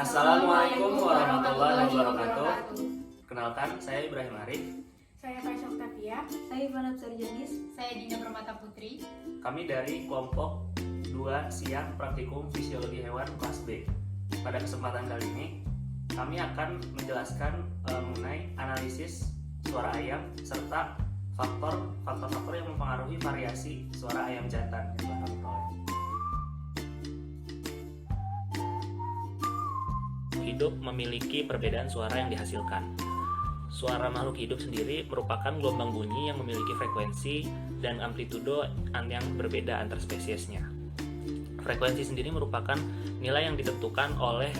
Assalamualaikum warahmatullahi wabarakatuh. Kenalkan, saya Ibrahim Arif. Saya Faisal Octavia. Saya Ivana Sarjanis. Saya Dinda Permata Putri. Kami dari kelompok 2 Siang Praktikum Fisiologi Hewan kelas B. Pada kesempatan kali ini, kami akan menjelaskan mengenai analisis suara ayam serta faktor-faktor yang mempengaruhi variasi suara ayam jantan. Hidup memiliki perbedaan suara yang dihasilkan. Suara makhluk hidup sendiri merupakan gelombang bunyi yang memiliki frekuensi dan amplitudo yang berbeda antar spesiesnya. Frekuensi sendiri merupakan nilai yang ditentukan oleh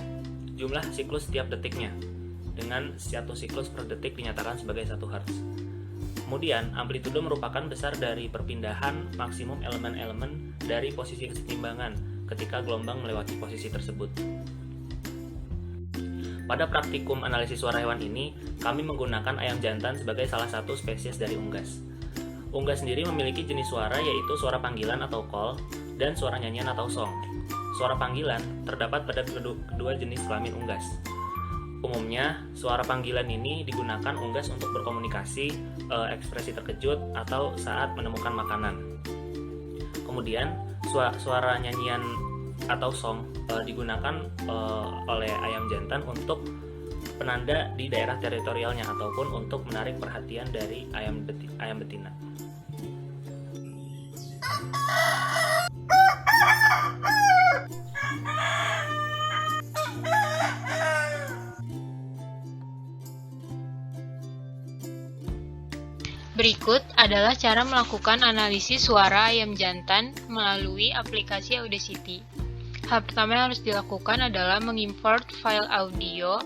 jumlah siklus setiap detiknya, dengan 1 siklus per detik dinyatakan sebagai 1 Hz. Kemudian, amplitudo merupakan besar dari perpindahan maksimum elemen-elemen dari posisi kesetimbangan ketika gelombang melewati posisi tersebut. Pada praktikum analisis suara hewan ini, kami menggunakan ayam jantan sebagai salah satu spesies dari unggas. Unggas sendiri memiliki jenis suara yaitu suara panggilan atau call dan suara nyanyian atau song. Suara panggilan terdapat pada kedua jenis kelamin unggas. Umumnya, suara panggilan ini digunakan unggas untuk berkomunikasi, ekspresi terkejut, atau saat menemukan makanan. Kemudian, suara nyanyian atau song digunakan oleh ayam jantan untuk penanda di daerah teritorialnya ataupun untuk menarik perhatian dari ayam betina. Berikut adalah cara melakukan analisis suara ayam jantan melalui aplikasi Audacity. Hal pertama yang harus dilakukan adalah mengimport file audio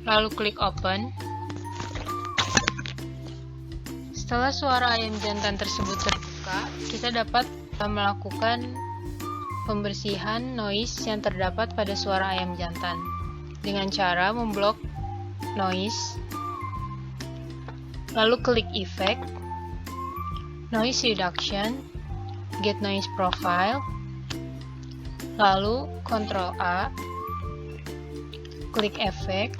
lalu klik open. Setelah suara ayam jantan tersebut terbuka, kita dapat melakukan pembersihan noise yang terdapat pada suara ayam jantan dengan cara memblok noise, lalu klik effect, noise reduction, get noise profile, lalu Ctrl A, klik effect,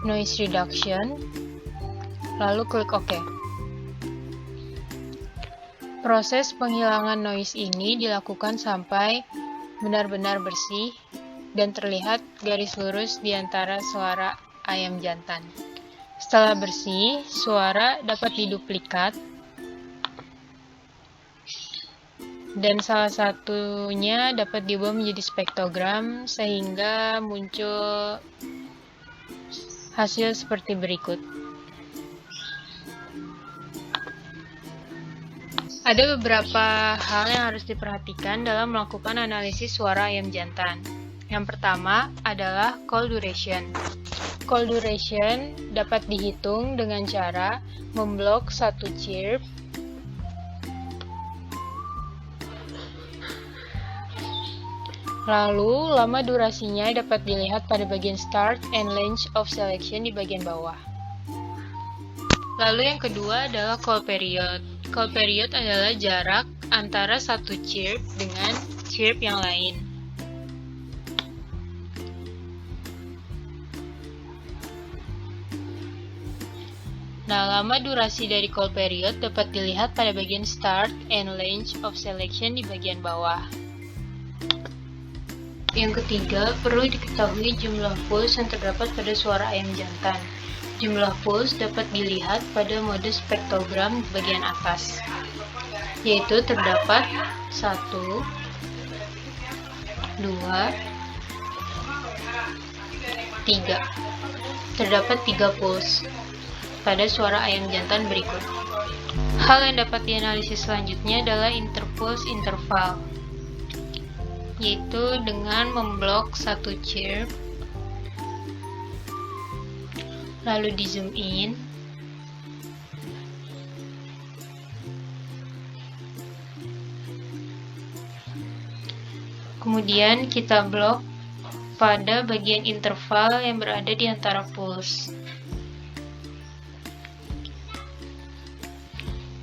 noise reduction, lalu klik OK. Proses penghilangan noise ini dilakukan sampai benar-benar bersih dan terlihat garis lurus di antara suara ayam jantan. Setelah bersih, suara dapat diduplikat dan salah satunya dapat diubah menjadi spektrogram sehingga muncul hasil seperti berikut. Ada beberapa hal yang harus diperhatikan dalam melakukan analisis suara ayam jantan. Yang pertama adalah call duration. Call duration dapat dihitung dengan cara memblok satu chirp lalu lama durasinya dapat dilihat pada bagian start and length of selection di bagian bawah. Lalu yang kedua adalah call period. Call period adalah jarak antara satu chirp dengan chirp yang lain. Nah, lama durasi dari call period dapat dilihat pada bagian start and length of selection di bagian bawah. Yang ketiga, perlu diketahui jumlah pulse yang terdapat pada suara ayam jantan. Jumlah pulse dapat dilihat pada mode spektrogram di bagian atas, yaitu terdapat 1, 2, 3. Terdapat 3 pulse pada suara ayam jantan berikut. Hal yang dapat dianalisis selanjutnya adalah interpulse interval, yaitu dengan memblok satu chirp, lalu di zoom in, kemudian kita blok pada bagian interval yang berada di antara pulse.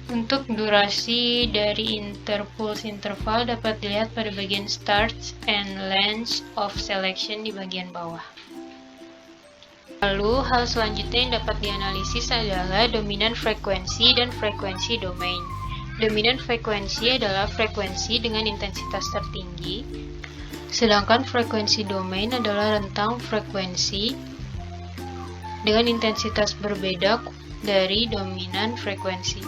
Untuk durasi dari interpuls interval dapat dilihat pada bagian start and length of selection di bagian bawah. Lalu, hal selanjutnya yang dapat dianalisis adalah dominan frekuensi dan frekuensi domain. Dominan frekuensi adalah frekuensi dengan intensitas tertinggi, sedangkan frekuensi domain adalah rentang frekuensi dengan intensitas berbeda dari dominan frekuensi.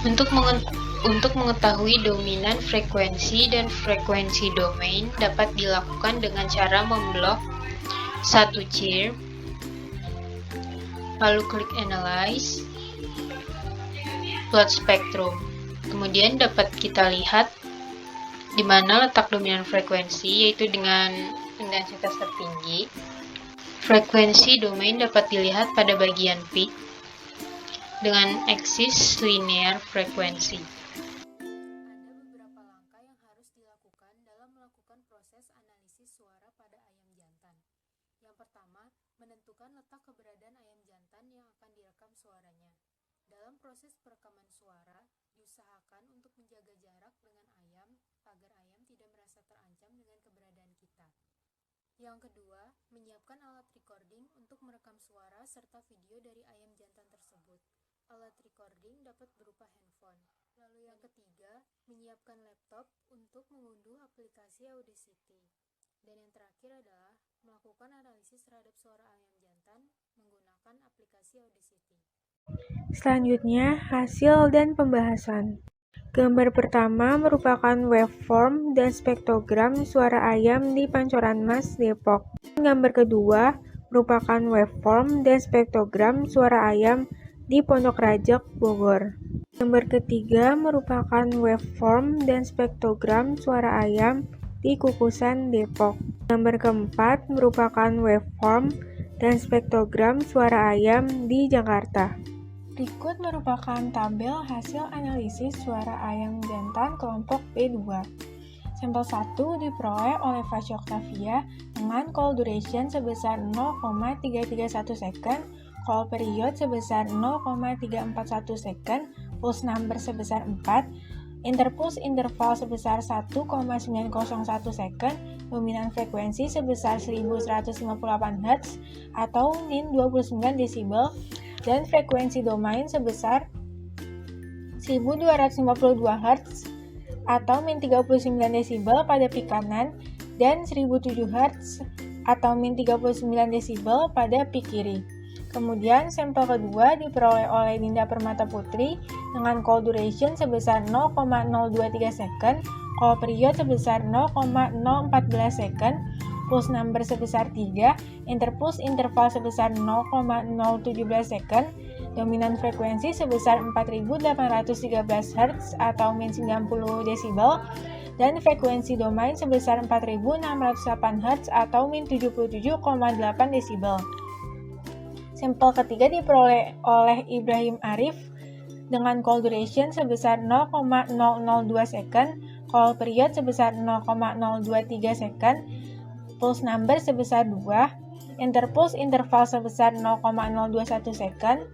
Untuk mengetahui dominan frekuensi dan frekuensi domain dapat dilakukan dengan cara memblok satu chirp, lalu klik Analyze, Plot Spectrum. Kemudian dapat kita lihat di mana letak dominan frekuensi, yaitu dengan intensitas tertinggi. Frekuensi domain dapat dilihat pada bagian peak dengan aksis linear frekuensi. Ada beberapa langkah yang harus dilakukan dalam melakukan proses analisis suara pada ayam jantan. Yang pertama, menentukan letak keberadaan ayam jantan yang akan direkam suaranya. Dalam proses perekaman suara, diusahakan untuk menjaga jarak dengan ayam agar ayam tidak merasa terancam dengan keberadaan kita. Yang kedua, menyiapkan alat recording untuk merekam suara serta video dari ayam jantan tersebut. Alat recording dapat berupa handphone. Lalu yang ketiga, menyiapkan laptop untuk mengunduh aplikasi Audacity. Dan yang terakhir adalah melakukan analisis terhadap suara ayam jantan menggunakan aplikasi Audacity. Selanjutnya, hasil dan pembahasan. Gambar pertama merupakan waveform dan spektrogram suara ayam di Pancoran Mas, Depok. Gambar kedua merupakan waveform dan spektrogram suara ayam di Pondok Rajek, Bogor. Gambar ketiga merupakan waveform dan spektrogram suara ayam di Kukusan, Depok. Gambar keempat merupakan waveform dan spektrogram suara ayam di Jakarta. Berikut merupakan tabel hasil analisis suara ayam jantan kelompok B2. Sampel 1 diperoleh oleh Fasya Octavia dengan call duration sebesar 0,331 second, call period sebesar 0,341 second, pulse number sebesar 4, interpulse interval sebesar 1,901 second, dominan frekuensi sebesar 1158 Hz atau min 29 desibel, dan frekuensi domain sebesar 1252 Hz atau min 39 desibel pada peak kanan dan 1007 Hz atau min 39 desibel pada peak kiri. Kemudian sampel kedua diperoleh oleh Dinda Permata Putri dengan call duration sebesar 0,023 second, call period sebesar 0,014 second, pulse number sebesar 3, interpulse interval sebesar 0,017 second, dominan frekuensi sebesar 4813 Hz atau min 90 desibel, dan frekuensi domain sebesar 4608 Hz atau min 77,8 desibel. Sampel ketiga diperoleh oleh Ibrahim Arif dengan call duration sebesar 0,002 second, call period sebesar 0,023 second, pulse number sebesar 2, interpulse interval sebesar 0,021 second,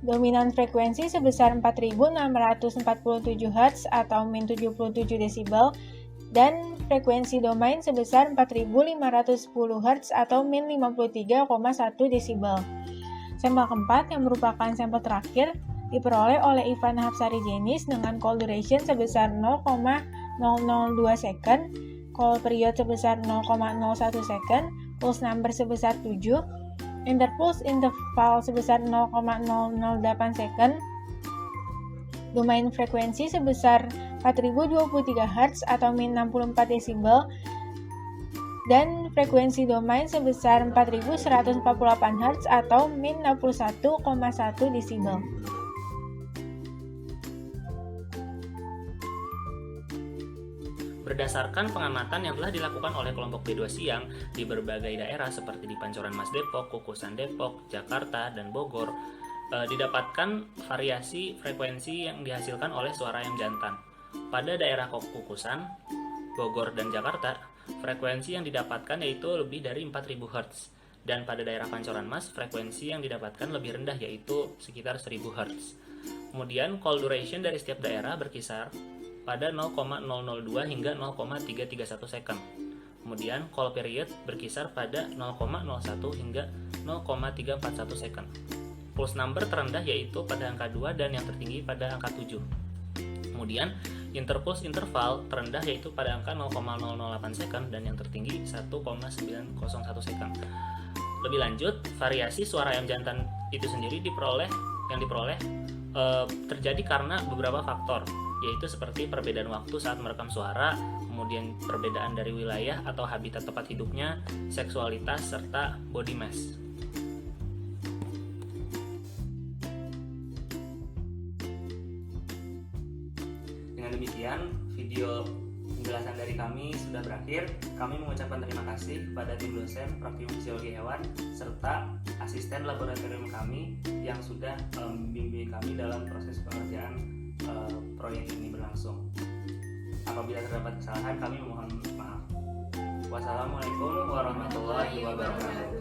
dominan frekuensi sebesar 4647 Hz atau min 77 desibel, dan frekuensi domain sebesar 4510 Hz atau min 53,1 desibel. Sampel keempat yang merupakan sampel terakhir diperoleh oleh Ivana Hapsari Jenis dengan call duration sebesar 0,002 second, call period sebesar 0,01 second, pulse number sebesar 7, interpulse interval sebesar 0,008 second, domain frekuensi sebesar 4023 Hz atau min 64 desibel, dan frekuensi domain sebesar 4148 Hz atau min 61,1 desibel. Berdasarkan pengamatan yang telah dilakukan oleh kelompok B2 Siang di berbagai daerah seperti di Pancoran Mas Depok, Kukusan Depok, Jakarta, dan Bogor, didapatkan variasi frekuensi yang dihasilkan oleh suara ayam jantan. Pada daerah Kukusan, Bogor, dan Jakarta, frekuensi yang didapatkan yaitu lebih dari 4000 Hz. Dan pada daerah pancoran emas, frekuensi yang didapatkan lebih rendah yaitu sekitar 1000 Hz. Kemudian call duration dari setiap daerah berkisar pada 0,002 hingga 0,331 second. Kemudian call period berkisar pada 0,01 hingga 0,341 second. Pulse number terendah yaitu pada angka 2 dan yang tertinggi pada angka 7. Kemudian interpulse interval terendah yaitu pada angka 0,008 second dan yang tertinggi 1,901 second. Lebih lanjut, variasi suara ayam jantan itu sendiri diperoleh terjadi karena beberapa faktor, yaitu seperti perbedaan waktu saat merekam suara, kemudian perbedaan dari wilayah atau habitat tempat hidupnya, seksualitas, serta body mass. Dengan demikian, video penjelasan dari kami sudah berakhir. Kami mengucapkan terima kasih kepada tim dosen Praktikum Fisiologi Hewan serta asisten laboratorium kami yang sudah membimbing kami dalam proses pengerjaan proyek ini berlangsung. Apabila terdapat kesalahan, kami mohon maaf. Wassalamualaikum warahmatullahi wabarakatuh.